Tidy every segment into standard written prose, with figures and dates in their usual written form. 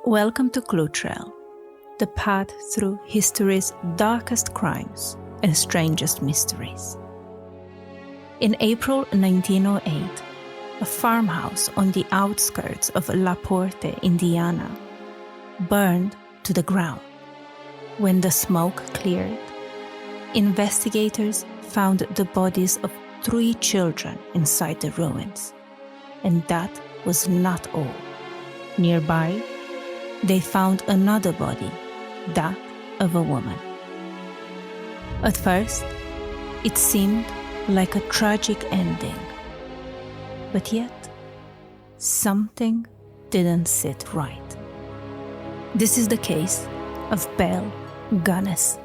Welcome to ClueTrail, the path through history's darkest crimes and strangest mysteries. In April 1908, a farmhouse on the outskirts of Porte, Indiana, burned to the ground. When the smoke cleared, investigators found the bodies of 3 children inside the ruins. And that was not all. Nearby, they found another body, that of a woman. At first, it seemed like a tragic ending. But yet, something didn't sit right. This is the case of Belle Gunness.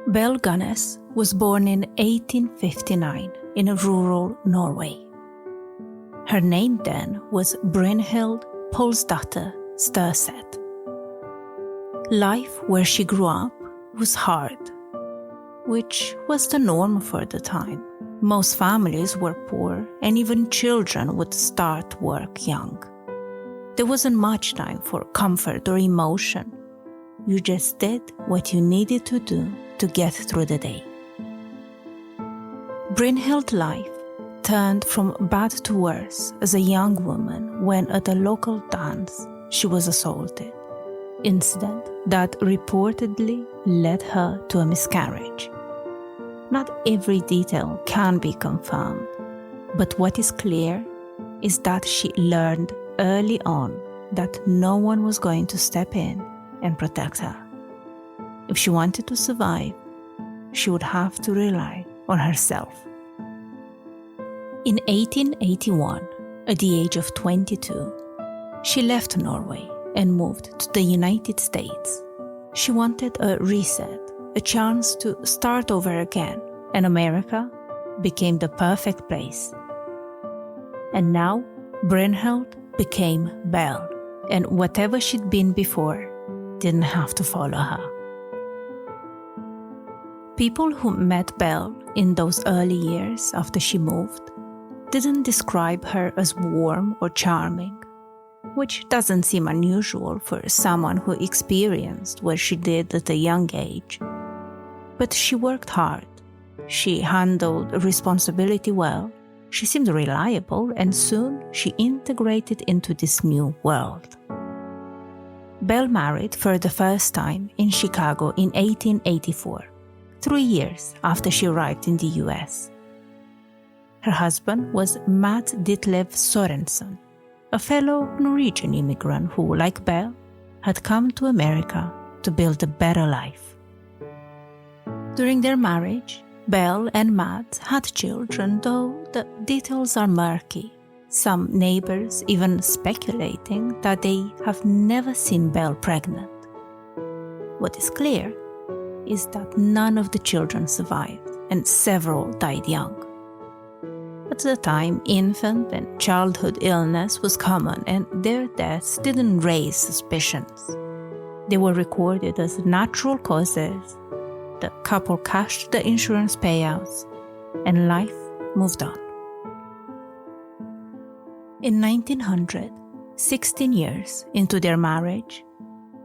Belle Gunness was born in 1859 in rural Norway. Her name then was Brynhild Polsdatter Størseth. Life where she grew up was hard, which was the norm for the time. Most families were poor, and even children would start work young. There wasn't much time for comfort or emotion. You just did what you needed to do to get through the day. Brynhild's life turned from bad to worse as a young woman when at a local dance she was assaulted, incident that reportedly led her to a miscarriage. Not every detail can be confirmed, but what is clear is that she learned early on that no one was going to step in and protect her. If she wanted to survive, she would have to rely on herself. In 1881, at the age of 22, she left Norway and moved to the United States. She wanted a reset, a chance to start over again, and America became the perfect place. And now, Brynhild became Belle, and whatever she'd been before didn't have to follow her. People who met Belle in those early years after she moved didn't describe her as warm or charming, which doesn't seem unusual for someone who experienced what she did at a young age. But she worked hard, she handled responsibility well, she seemed reliable, and soon she integrated into this new world. Belle married for the first time in Chicago in 1884, 3 years after she arrived in the US. Her husband was Mads Ditlev Sorensen, a fellow Norwegian immigrant who, like Belle, had come to America to build a better life. During their marriage, Belle and Mads had children, though the details are murky, some neighbors even speculating that they have never seen Belle pregnant. What is clear is that none of the children survived, and several died young. At the time, infant and childhood illness was common, and their deaths didn't raise suspicions. They were recorded as natural causes. The couple cashed the insurance payouts, and life moved on. In 1900, 16 years into their marriage,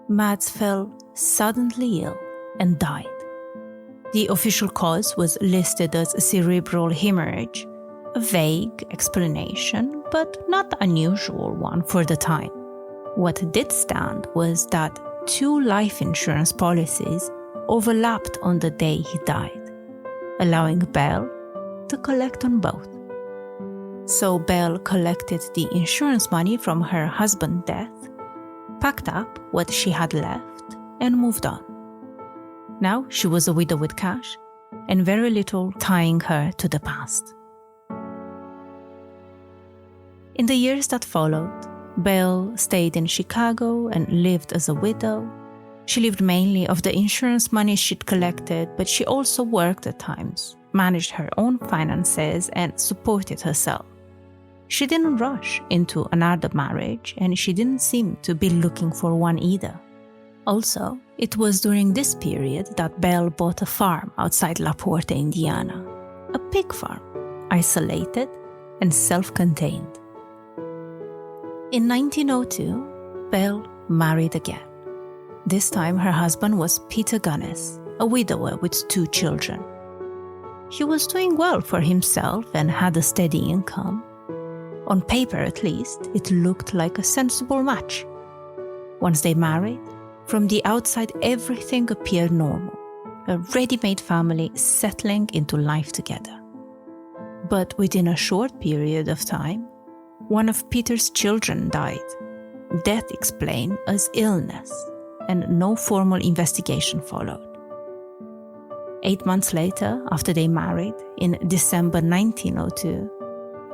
Mads fell suddenly ill and died. The official cause was listed as a cerebral hemorrhage, a vague explanation, but not unusual one for the time. What did stand was that 2 life insurance policies overlapped on the day he died, allowing Belle to collect on both. So Belle collected the insurance money from her husband's death, packed up what she had left, and moved on. Now she was a widow with cash, and very little tying her to the past. In the years that followed, Belle stayed in Chicago and lived as a widow. She lived mainly off the insurance money she'd collected, but she also worked at times, managed her own finances, and supported herself. She didn't rush into another marriage, and she didn't seem to be looking for one either. Also, it was during this period that Belle bought a farm outside Porte, Indiana. A pig farm, isolated and self-contained. In 1902, Belle married again. This time her husband was Peter Gunness, a widower with 2 children. He was doing well for himself and had a steady income. On paper, at least, it looked like a sensible match. Once they married, from the outside everything appeared normal, a ready-made family settling into life together. But within a short period of time, one of Peter's children died. Death explained as illness, and no formal investigation followed. 8 months later, after they married, in December 1902,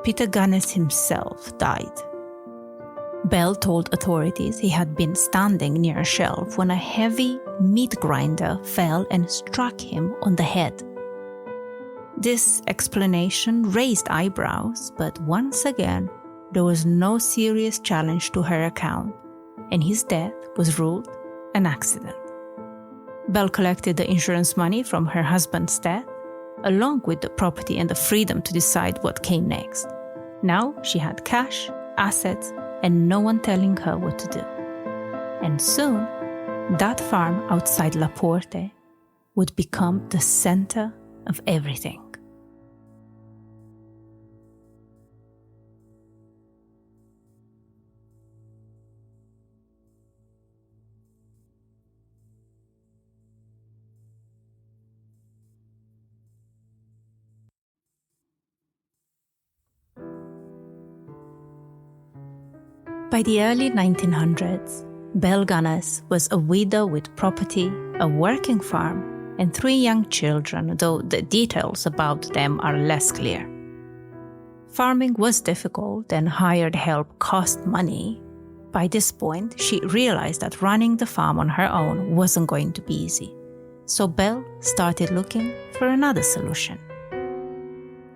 Peter Gunness himself died. Belle told authorities he had been standing near a shelf when a heavy meat grinder fell and struck him on the head. This explanation raised eyebrows, but once again, there was no serious challenge to her account, and his death was ruled an accident. Belle collected the insurance money from her husband's death, along with the property and the freedom to decide what came next. Now she had cash, assets, and no one telling her what to do. And soon, that farm outside Porte would become the center of everything. By the early 1900s, Belle Gunness was a widow with property, a working farm, and 3 young children, though the details about them are less clear. Farming was difficult and hired help cost money. By this point, she realized that running the farm on her own wasn't going to be easy. So Belle started looking for another solution.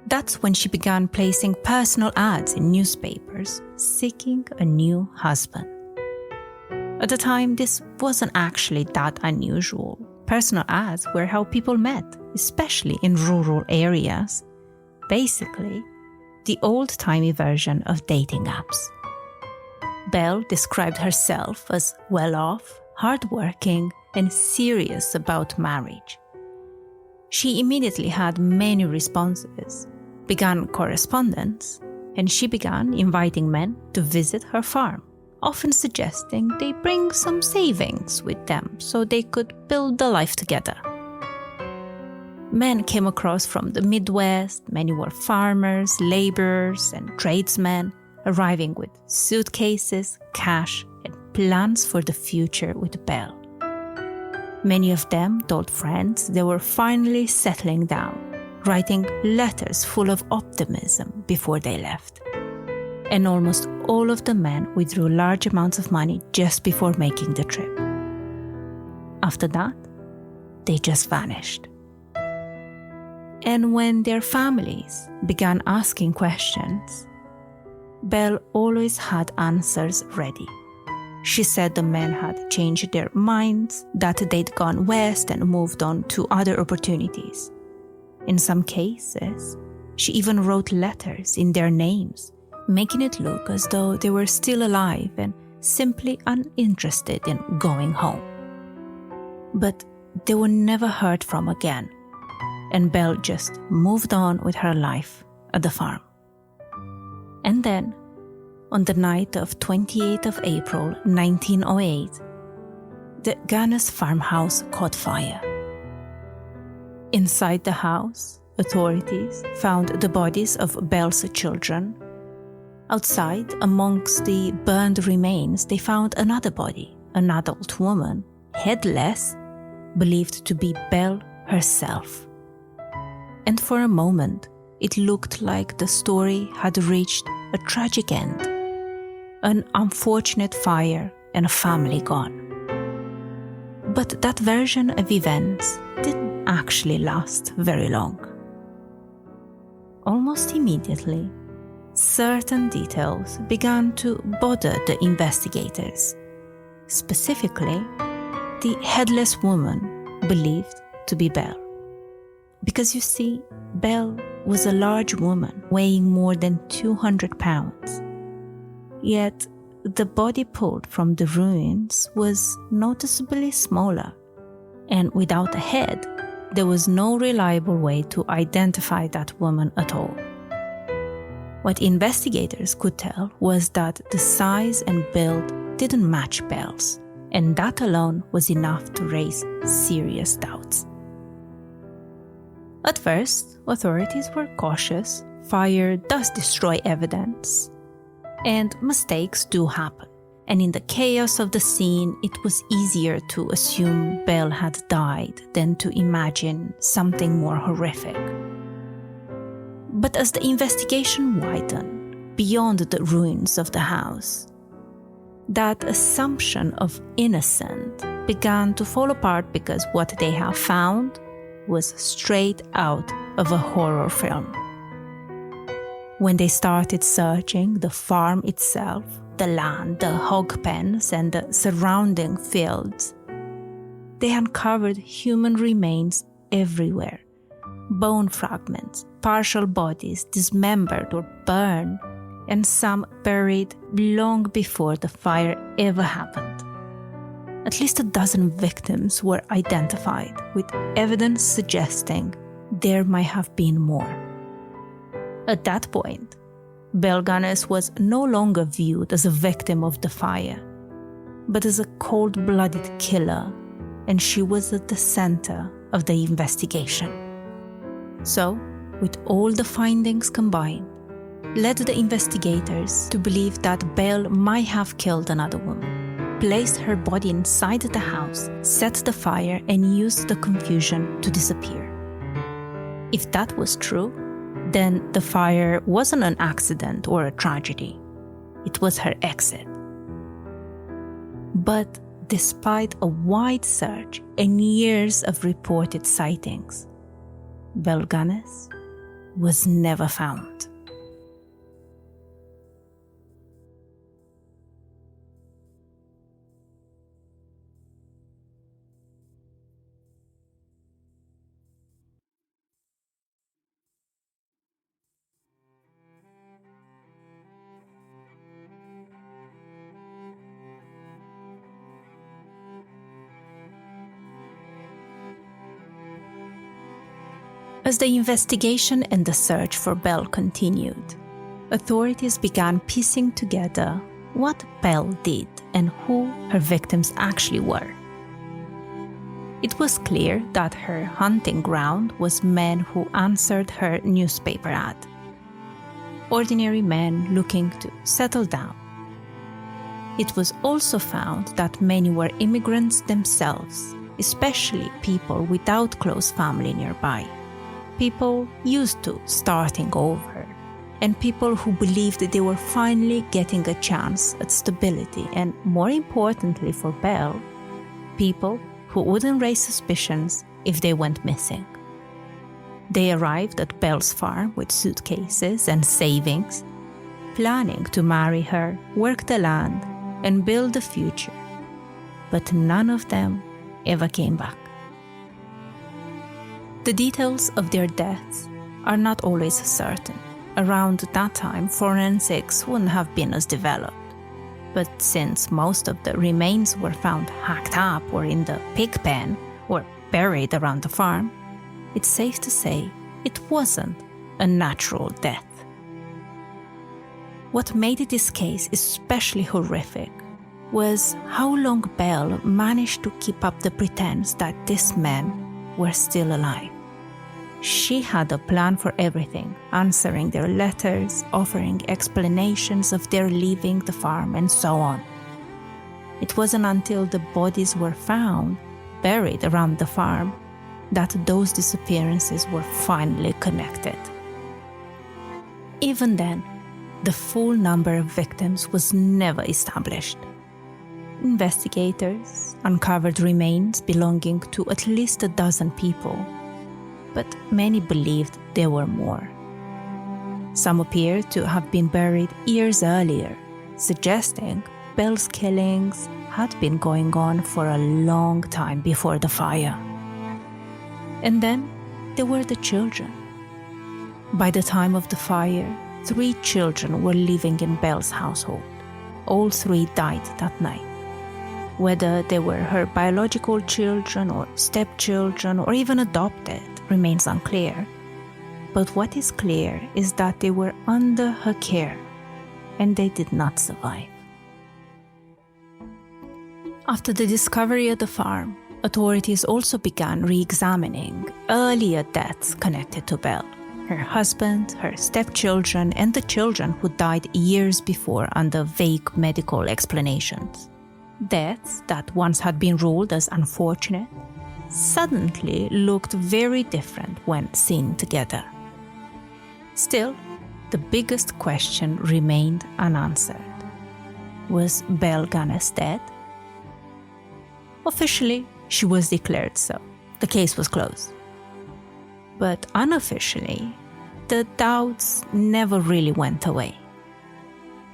That's when she began placing personal ads in newspapers, seeking a new husband. At the time, this wasn't actually that unusual. Personal ads were how people met, especially in rural areas. Basically, the old-timey version of dating apps. Belle described herself as well-off, hardworking, and serious about marriage. She immediately had many responses, began correspondence, and she began inviting men to visit her farm, often suggesting they bring some savings with them so they could build a life together. Men came across from the Midwest. Many were farmers, laborers, and tradesmen, arriving with suitcases, cash, and plans for the future with Belle. Many of them told friends they were finally settling down, writing letters full of optimism before they left. And almost all of the men withdrew large amounts of money just before making the trip. After that, they just vanished. And when their families began asking questions, Belle always had answers ready. She said the men had changed their minds, that they'd gone west and moved on to other opportunities. In some cases, she even wrote letters in their names, making it look as though they were still alive and simply uninterested in going home. But they were never heard from again, and Belle just moved on with her life at the farm. And then, on the night of 28th of April 1908, the Gunness farmhouse caught fire. Inside the house, authorities found the bodies of Belle's children. Outside, amongst the burned remains, they found another body, an adult woman, headless, believed to be Belle herself. And for a moment, it looked like the story had reached a tragic end. An unfortunate fire and a family gone. But that version of events didn't actually last very long. Almost immediately, certain details began to bother the investigators. Specifically, the headless woman believed to be Belle. Because you see, Belle was a large woman weighing more than 200 pounds. Yet, the body pulled from the ruins was noticeably smaller, and without a head, there was no reliable way to identify that woman at all. What investigators could tell was that the size and build didn't match Belle's, and that alone was enough to raise serious doubts. At first, authorities were cautious. Fire does destroy evidence, and mistakes do happen. And in the chaos of the scene, it was easier to assume Belle had died than to imagine something more horrific. But as the investigation widened beyond the ruins of the house, that assumption of innocent began to fall apart because what they have found was straight out of a horror film. When they started searching the farm itself, the land, the hog pens, and the surrounding fields, they uncovered human remains everywhere. Bone fragments, partial bodies dismembered or burned, and some buried long before the fire ever happened. At least a dozen victims were identified, with evidence suggesting there might have been more. At that point, Belle Gunness was no longer viewed as a victim of the fire, but as a cold-blooded killer, and she was at the center of the investigation. So, with all the findings combined, led the investigators to believe that Belle might have killed another woman, placed her body inside the house, set the fire, and used the confusion to disappear. If that was true, then the fire wasn't an accident or a tragedy. It was her exit. But despite a wide search and years of reported sightings, Belle Gunness was never found. As the investigation and the search for Belle continued, authorities began piecing together what Belle did and who her victims actually were. It was clear that her hunting ground was men who answered her newspaper ad. Ordinary men looking to settle down. It was also found that many were immigrants themselves, especially people without close family nearby. People used to starting over, and people who believed that they were finally getting a chance at stability, and more importantly for Belle, people who wouldn't raise suspicions if they went missing. They arrived at Belle's farm with suitcases and savings, planning to marry her, work the land, and build a future. But none of them ever came back. The details of their deaths are not always certain. Around that time, forensics wouldn't have been as developed. But since most of the remains were found hacked up or in the pig pen or buried around the farm, it's safe to say it wasn't a natural death. What made this case especially horrific was how long Belle managed to keep up the pretense that these men were still alive. She had a plan for everything, answering their letters, offering explanations of their leaving the farm, and so on. It wasn't until the bodies were found, buried around the farm, that those disappearances were finally connected. Even then, the full number of victims was never established. Investigators uncovered remains belonging to at least a dozen people, but many believed there were more. Some appeared to have been buried years earlier, suggesting Belle's killings had been going on for a long time before the fire. And then there were the children. By the time of the fire, 3 children were living in Belle's household. All 3 died that night. Whether they were her biological children or stepchildren or even adopted remains unclear. But what is clear is that they were under her care and they did not survive. After the discovery of the farm, authorities also began re-examining earlier deaths connected to Belle, her husband, her stepchildren, and the children who died years before under vague medical explanations. Deaths that once had been ruled as unfortunate suddenly looked very different when seen together. Still, the biggest question remained unanswered. Was Belle Gunness dead? Officially, she was declared so. The case was closed. But unofficially, the doubts never really went away.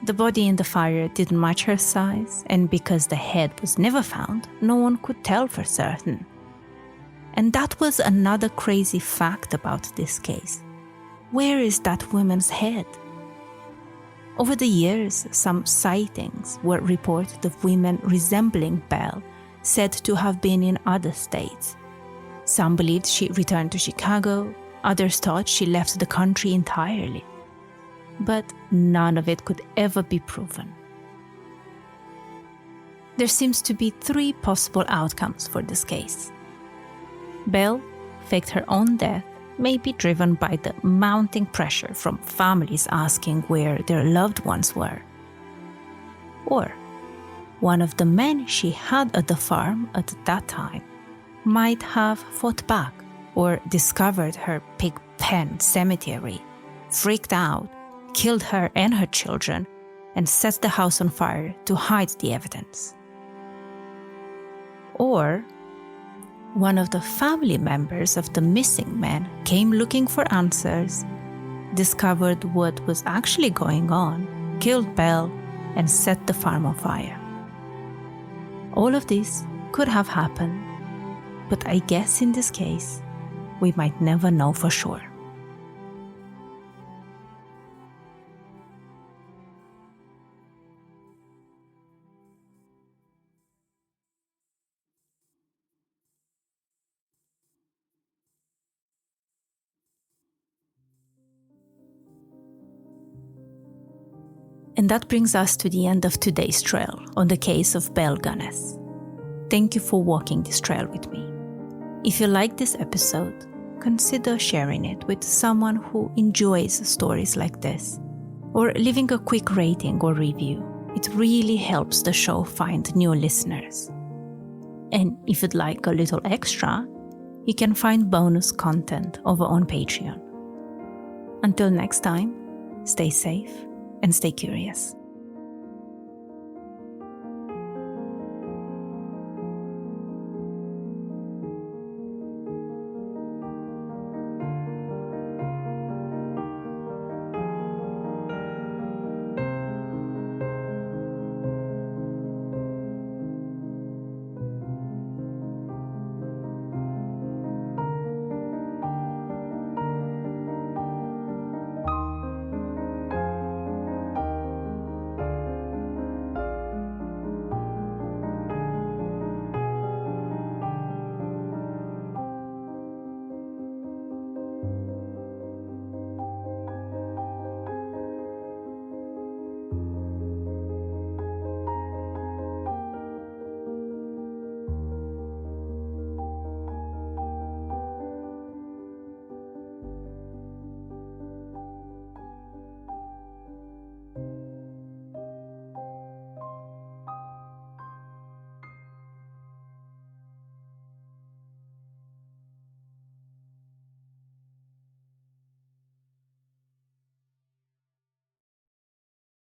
The body in the fire didn't match her size, and because the head was never found, no one could tell for certain. And that was another crazy fact about this case. Where is that woman's head? Over the years, some sightings were reported of women resembling Belle, said to have been in other states. Some believed she returned to Chicago, others thought she left the country entirely. But none of it could ever be proven. There seems to be 3 possible outcomes for this case. Belle faked her own death, maybe driven by the mounting pressure from families asking where their loved ones were. Or one of the men she had at the farm at that time might have fought back or discovered her pig pen cemetery, freaked out, killed her and her children, and set the house on fire to hide the evidence. Or one of the family members of the missing man came looking for answers, discovered what was actually going on, killed Belle, and set the farm on fire. All of this could have happened, but I guess in this case, we might never know for sure. And that brings us to the end of today's trail on the case of Belle Gunness. Thank you for walking this trail with me. If you like this episode, consider sharing it with someone who enjoys stories like this, or leaving a quick rating or review. It really helps the show find new listeners. And if you'd like a little extra, you can find bonus content over on Patreon. Until next time, stay safe and stay curious.